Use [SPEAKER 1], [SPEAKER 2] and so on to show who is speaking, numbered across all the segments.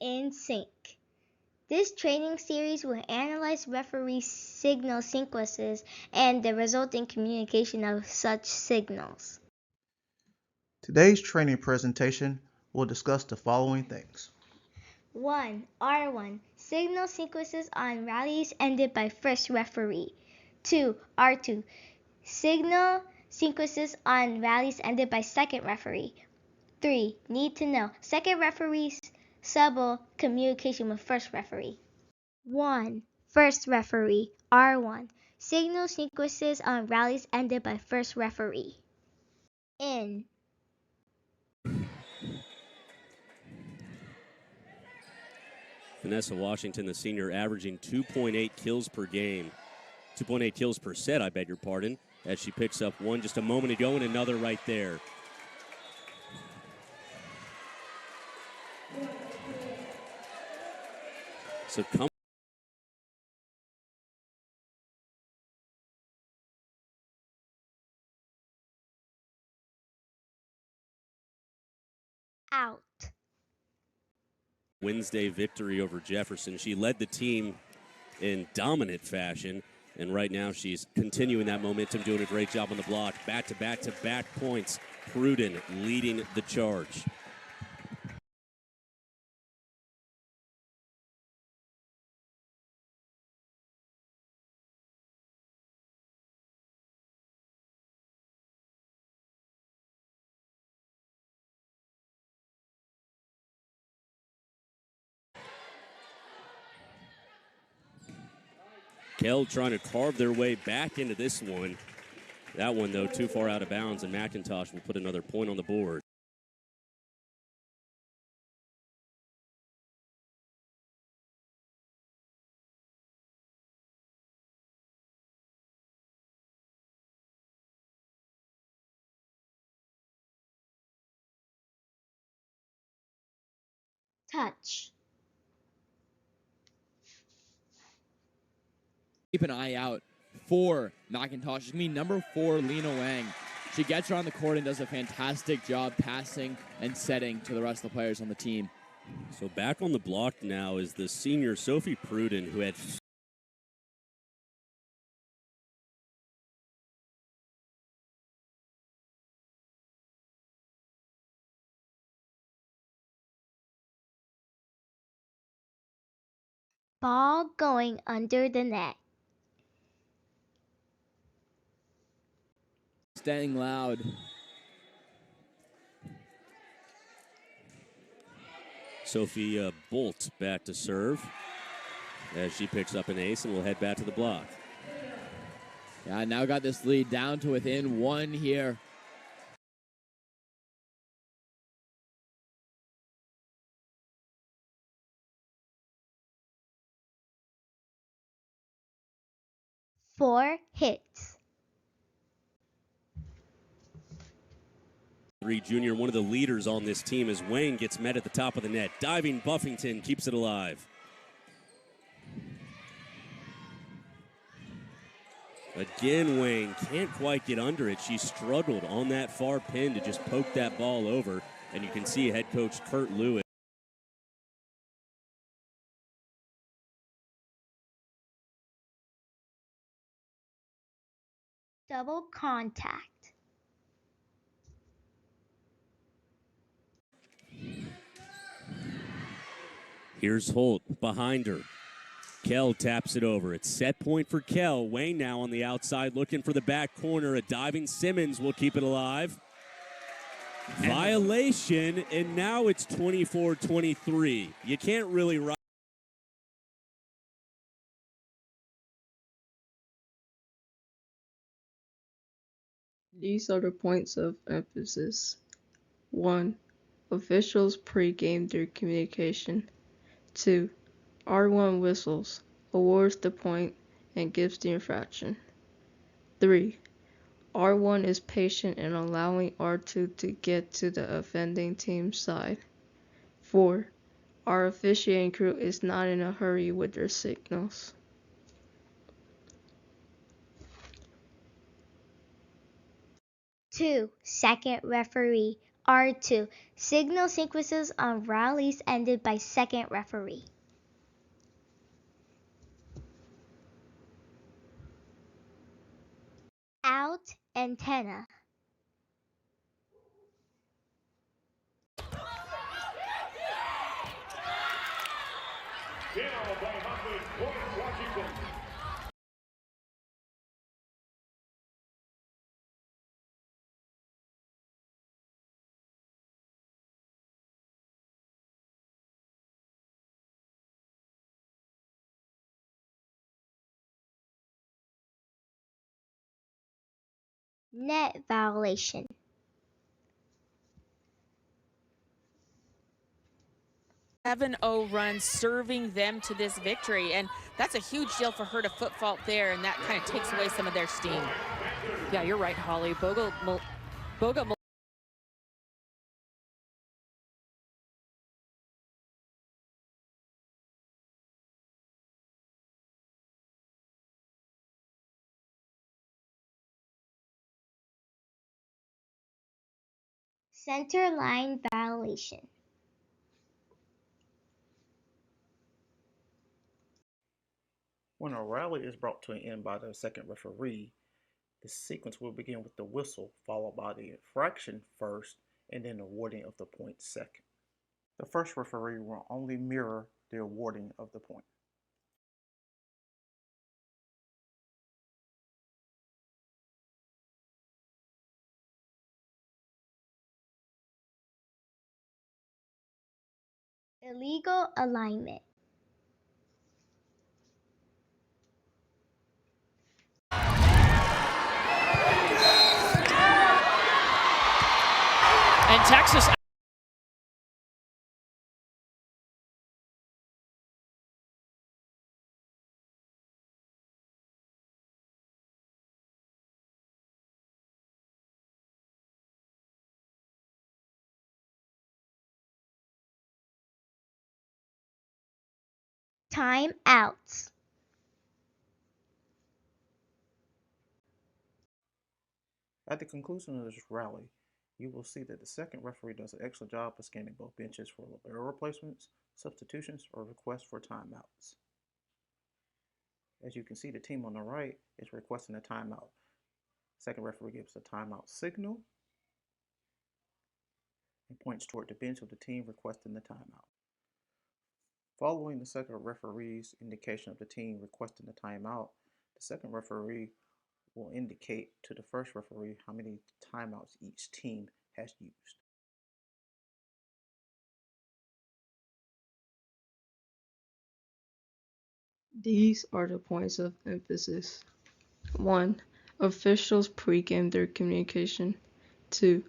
[SPEAKER 1] in sync. This training series will analyze referee signal sequences and the resulting communication of such signals.
[SPEAKER 2] Today's training presentation will discuss the following things.
[SPEAKER 1] 1. R1. Signal sequences on rallies ended by first referee. 2. R2. Signal sequences on rallies ended by second referee. 3. Need to know. Second referee's subtle communication with first referee. 1. First referee. R1. Signal sequences on rallies ended by first referee. In.
[SPEAKER 3] Vanessa Washington, the senior, averaging 2.8 kills per game. 2.8 kills per set, I beg your pardon, as she picks up one just a moment ago and another right there. So come
[SPEAKER 1] Out.
[SPEAKER 3] Wednesday victory over Jefferson. She led the team in dominant fashion, and right now she's continuing that momentum, doing a great job on the block. Back-to-back points. Pruden leading the charge. Kell trying to carve their way back into this one. That one, though, too far out of bounds, and McIntosh will put another point on the board.
[SPEAKER 1] Touch.
[SPEAKER 4] Keep an eye out for McIntosh. It's going to be number 4, Lena Wang. She gets her on the court and does a fantastic job passing and setting to the rest of the players on the team.
[SPEAKER 3] So back on the block now is the senior Sophie Pruden, who had
[SPEAKER 1] Ball going under the net.
[SPEAKER 4] Staying loud.
[SPEAKER 3] Sophia Bolt back to serve as she picks up an ace and will head back to the block.
[SPEAKER 4] Yeah, now got this lead down to within 1 here.
[SPEAKER 1] Four hits.
[SPEAKER 3] Junior, one of the leaders on this team, as Wayne gets met at the top of the net. Diving Buffington keeps it alive. Again, Wayne can't quite get under it. She struggled on that far pin to just poke that ball over, and you can see head coach Kurt Lewis.
[SPEAKER 1] Double contact.
[SPEAKER 3] Here's Holt behind her. Kell taps it over. It's set point for Kell. Wayne now on the outside looking for the back corner. A diving Simmons will keep it alive. Violation, and now it's 24-23. You can't really ride.
[SPEAKER 5] These are the points of emphasis. 1. Officials pre-game their communication. 2. R1 whistles, awards the point, and gives the infraction. 3. R1 is patient in allowing R2 to get to the offending team's side. 4. Our officiating crew is not in a hurry with their signals.
[SPEAKER 1] Two, second referee. R2. Signal sequences on rallies ended by second referee. Out antenna. Net violation.
[SPEAKER 6] Seven 0 run serving them to this victory, and that's a huge deal for her to foot fault there, and that kind of takes away some of their steam.
[SPEAKER 7] Yeah, you're right, Holly. Boga
[SPEAKER 1] Center line violation.
[SPEAKER 2] When a rally is brought to an end by the second referee, the sequence will begin with the whistle, followed by the infraction first, and then awarding of the point second. The first referee will only mirror the awarding of the point.
[SPEAKER 1] Illegal alignment.
[SPEAKER 7] and Texas.
[SPEAKER 1] Time outs.
[SPEAKER 2] At the conclusion of this rally, you will see that the second referee does an excellent job of scanning both benches for libero replacements, substitutions, or requests for timeouts. As you can see, the team on the right is requesting a timeout. Second referee gives a timeout signal and points toward the bench of the team requesting the timeout. Following the second referee's indication of the team requesting the timeout, the second referee will indicate to the first referee how many timeouts each team has used.
[SPEAKER 5] These are the points of emphasis. 1. Officials pregame their communication. 2.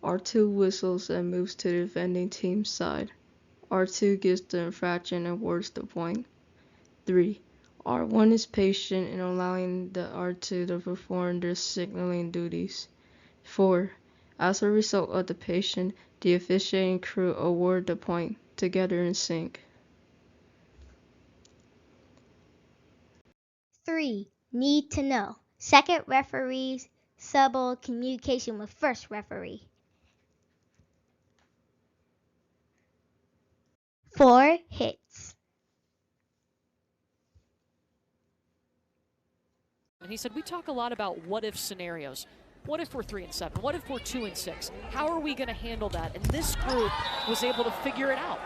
[SPEAKER 5] R2 whistles and moves to the defending team's side. R2 gives the infraction and awards the point. 3. R1 is patient in allowing the R2 to perform their signaling duties. 4. As a result of the patience, the officiating crew award the point, together in sync.
[SPEAKER 1] 3. Need to know. Second referee's subtle communication with first referee. 4. Hits.
[SPEAKER 7] And he said, we talk a lot about what if scenarios. What if we're 3-7? What if we're 2-6? How are we going to handle that? And this group was able to figure it out.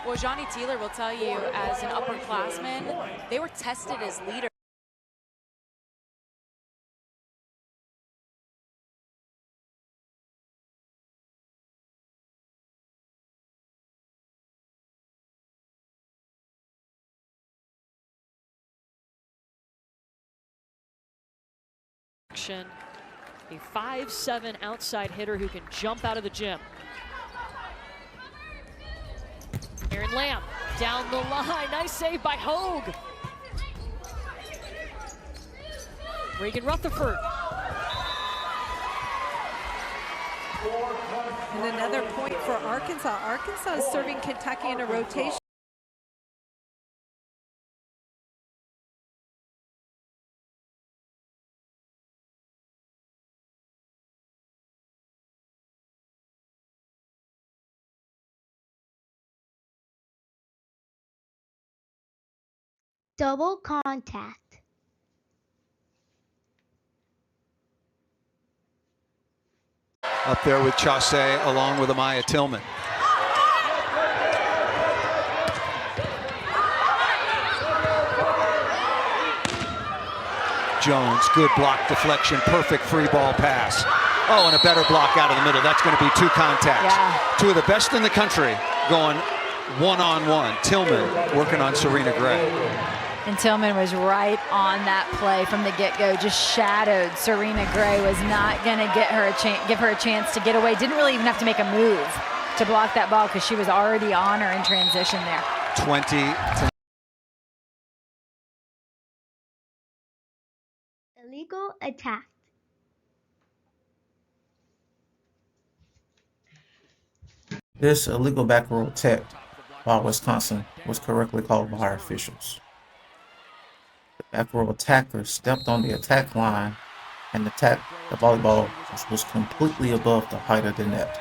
[SPEAKER 6] Well, Johnny Teeler will tell you, as an upperclassman, they were tested as leaders.
[SPEAKER 7] A 5'7" outside hitter who can jump out of the gym. Aaron Lamb down the line. Nice save by Hogue. Reagan Rutherford.
[SPEAKER 8] And another point for Arkansas. Arkansas is serving Kentucky in a rotation.
[SPEAKER 1] Double contact.
[SPEAKER 9] Up there with Chaussee along with Amaya Tillman. Jones, good block deflection, perfect free ball pass. Oh, and a better block out of the middle. That's going to be two contacts.
[SPEAKER 10] Yeah.
[SPEAKER 9] Two of the best in the country going one-on-one. Tillman working on Serena Gray.
[SPEAKER 10] And Tillman was right on that play from the get-go, just shadowed Serena Gray, was not going to give her a chance to get away. Didn't really even have to make a move to block that ball because she was already on her in transition there.
[SPEAKER 9] 20.
[SPEAKER 1] Illegal attack.
[SPEAKER 2] This illegal back row tech by Wisconsin was correctly called by our officials. The back row attacker stepped on the attack line and attacked the volleyball, which was completely above the height of the net.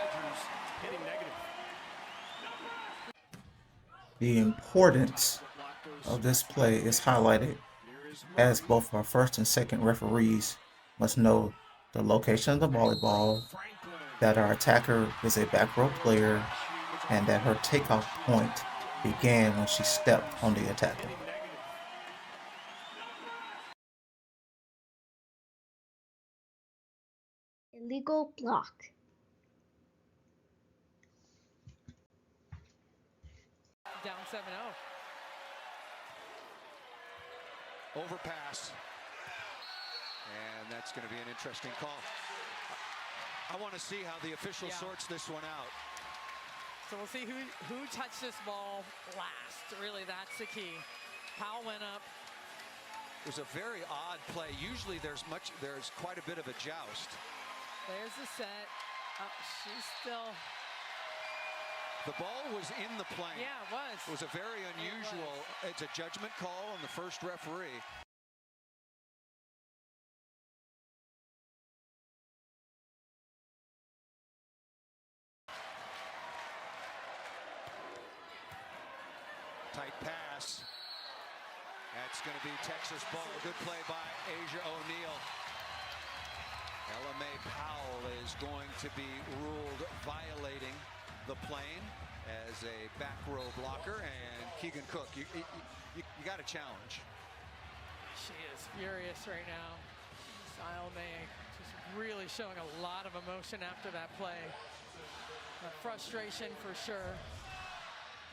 [SPEAKER 2] The importance of this play is highlighted as both our first and second referees must know the location of the volleyball, that our attacker is a back row player, and that her takeoff point began when she stepped on the attacker.
[SPEAKER 1] Illegal block.
[SPEAKER 11] Down 7-0.
[SPEAKER 9] Overpass. And that's going to be an interesting call. I want to see how the official sorts this one out.
[SPEAKER 11] So we'll see who touched this ball last. Really, that's the key. Powell went up.
[SPEAKER 9] It was a very odd play. Usually there's quite a bit of a joust.
[SPEAKER 11] There's the set. Oh, she's still.
[SPEAKER 9] The ball was in the plane.
[SPEAKER 11] Yeah, it was.
[SPEAKER 9] It was a very unusual. It's a judgment call on the first referee. Tight pass. That's going to be Texas ball. Good play by Asia O'Neal. Ella Mae Powell is going to be ruled violating the plane as a back row blocker, and Keegan Cook, you got a challenge.
[SPEAKER 11] She is furious right now. Ella Mae just really showing a lot of emotion after that play. A frustration for sure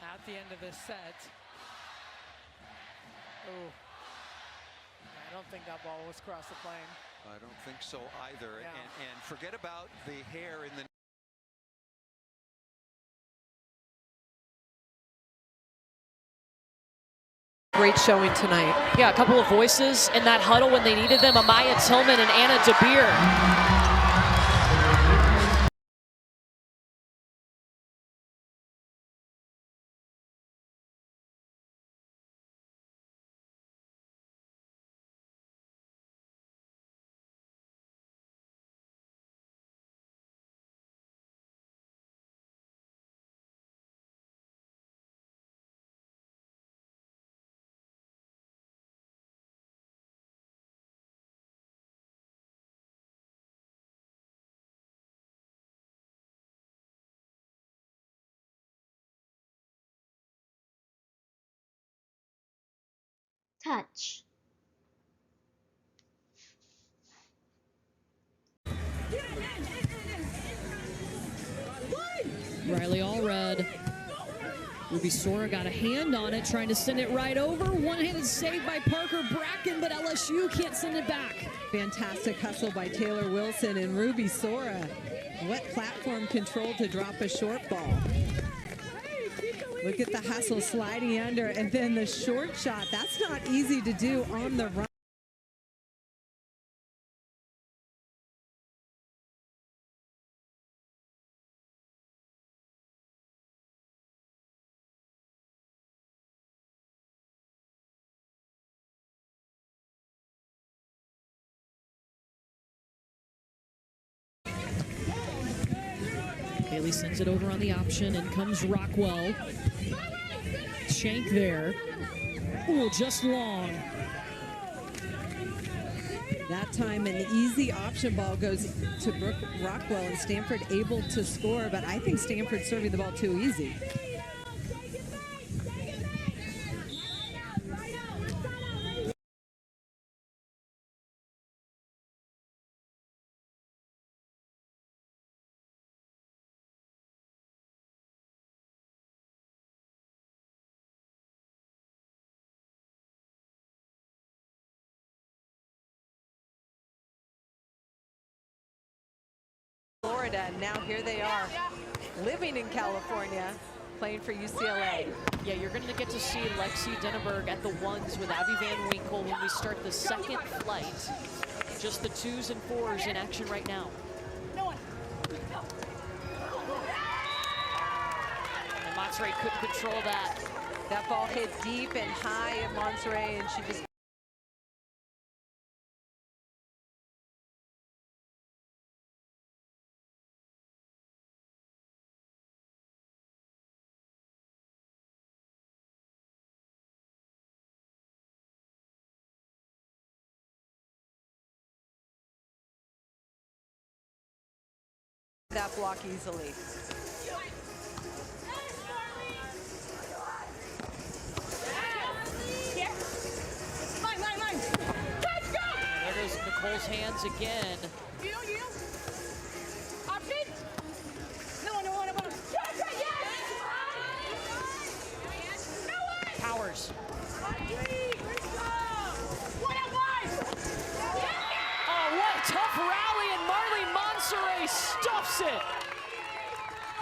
[SPEAKER 11] at the end of this set. Oh, I don't think that ball was across the plane.
[SPEAKER 9] I don't think so either.
[SPEAKER 11] Yeah.
[SPEAKER 9] And forget about the hair in the.
[SPEAKER 8] Great showing tonight.
[SPEAKER 7] Yeah, a couple of voices in that huddle when they needed them. Amaya Tillman and Anna DeBeer.
[SPEAKER 1] Touch.
[SPEAKER 12] Riley Allred. Ruby Sora got a hand on it, trying to send it right over. One-handed save by Parker Bracken, but LSU can't send it back.
[SPEAKER 8] Fantastic hustle by Taylor Wilson and Ruby Sora. What platform control to drop a short ball. Look at the hustle sliding under, and then the short shot. That's not easy to do on the run.
[SPEAKER 12] Bailey sends it over on the option, and comes Rockwell. shank there. Ooh, just long.
[SPEAKER 8] That time an easy option ball goes to Brooke Rockwell, and Stanford able to score, but I think Stanford's serving the ball too easy.
[SPEAKER 13] Florida, and now here they are, living in California, playing for UCLA.
[SPEAKER 7] Yeah, you're going to get to see Lexi Denneberg at the ones with Abby Van Winkle when we start the second flight. Just the 2s and 4s in action right now. And Monterey couldn't control that.
[SPEAKER 13] That ball hit deep and high at Monterey, and she just that block easily.
[SPEAKER 7] There goes Nicole's hands again. Powers. Oh, what a tough rally, and Marley Monserrat stuffs it.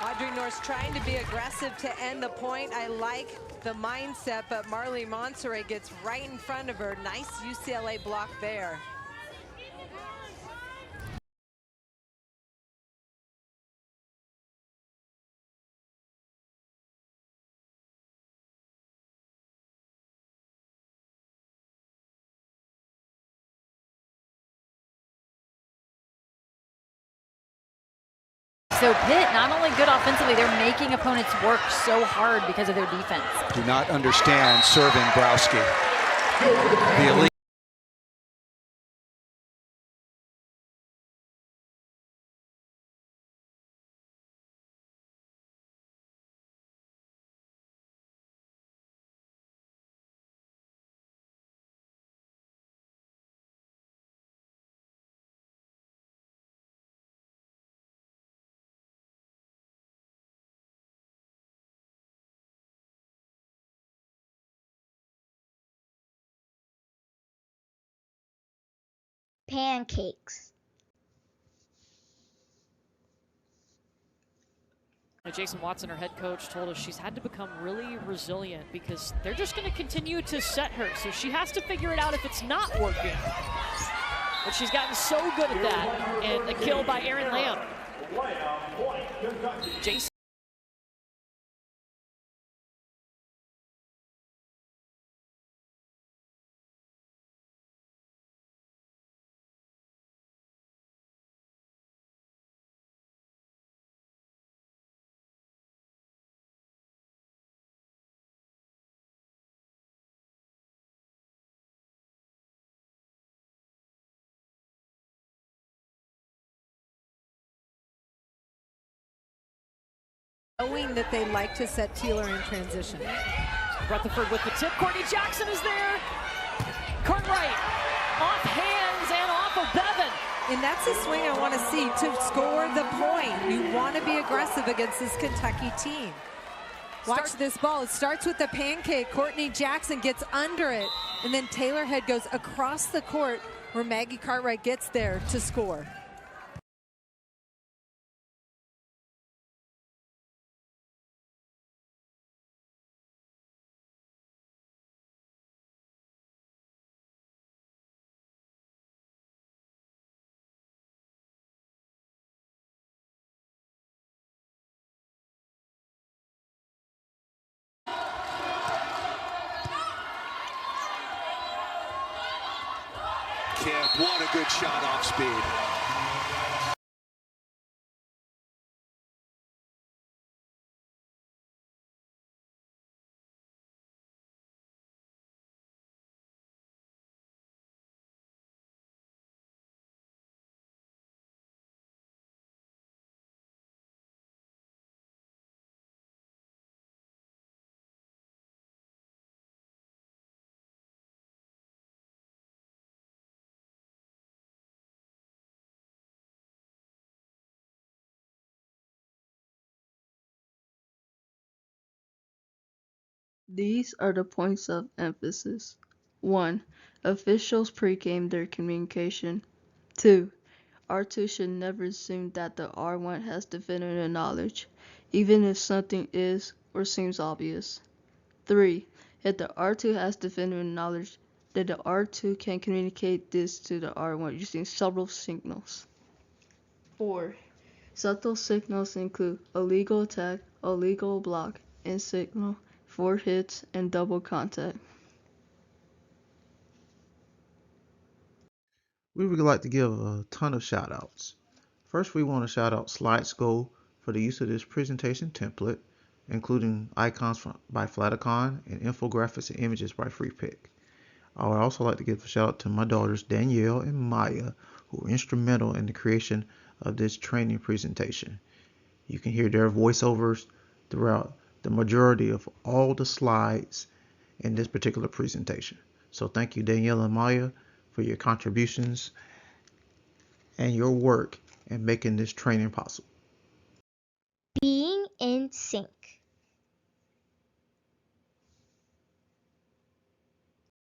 [SPEAKER 13] Audrey Norris trying to be aggressive to end the point. I like the mindset, but Marley Monserrat gets right in front of her. Nice UCLA block there.
[SPEAKER 10] So Pitt, not only good offensively, they're making opponents work so hard because of their defense.
[SPEAKER 14] Do not understand serving Browski. The elite.
[SPEAKER 1] Pancakes.
[SPEAKER 7] Jason Watson, her head coach, told us she's had to become really resilient because they're just going to continue to set her. So she has to figure it out if it's not working. But she's gotten so good at that. And a kill by Aaron Lamb. Jason.
[SPEAKER 13] Knowing that they like to set Teeler in transition.
[SPEAKER 7] Rutherford with the tip. Courtney Jackson is there. Cartwright off hands and off of Bevan.
[SPEAKER 13] And that's a swing I want to see to score the point. You want to be aggressive against this Kentucky team. Watch this ball. It starts with the pancake. Courtney Jackson gets under it. And then Taylor Head goes across the court where Maggie Cartwright gets there to score.
[SPEAKER 9] Camp, what a good shot off speed.
[SPEAKER 5] These are the points of emphasis. 1. Officials pregame their communication. 2. R2 should never assume that the R1 has definitive knowledge, even if something is or seems obvious. 3. If the R2 has definitive knowledge, then the R2 can communicate this to the R1 using several signals. 4. Subtle signals include a legal attack, a legal block, and signal, 4 hits, and double contact.
[SPEAKER 2] We would like to give a ton of shout outs. First, we want to shout out SlideSco for the use of this presentation template, including icons by Flaticon and infographics and images by FreePick. I would also like to give a shout out to my daughters Danielle and Maya, who were instrumental in the creation of this training presentation. You can hear their voiceovers throughout the majority of all the slides in this particular presentation. So thank you, Danielle and Maya, for your contributions and your work in making this training possible.
[SPEAKER 1] Being in sync.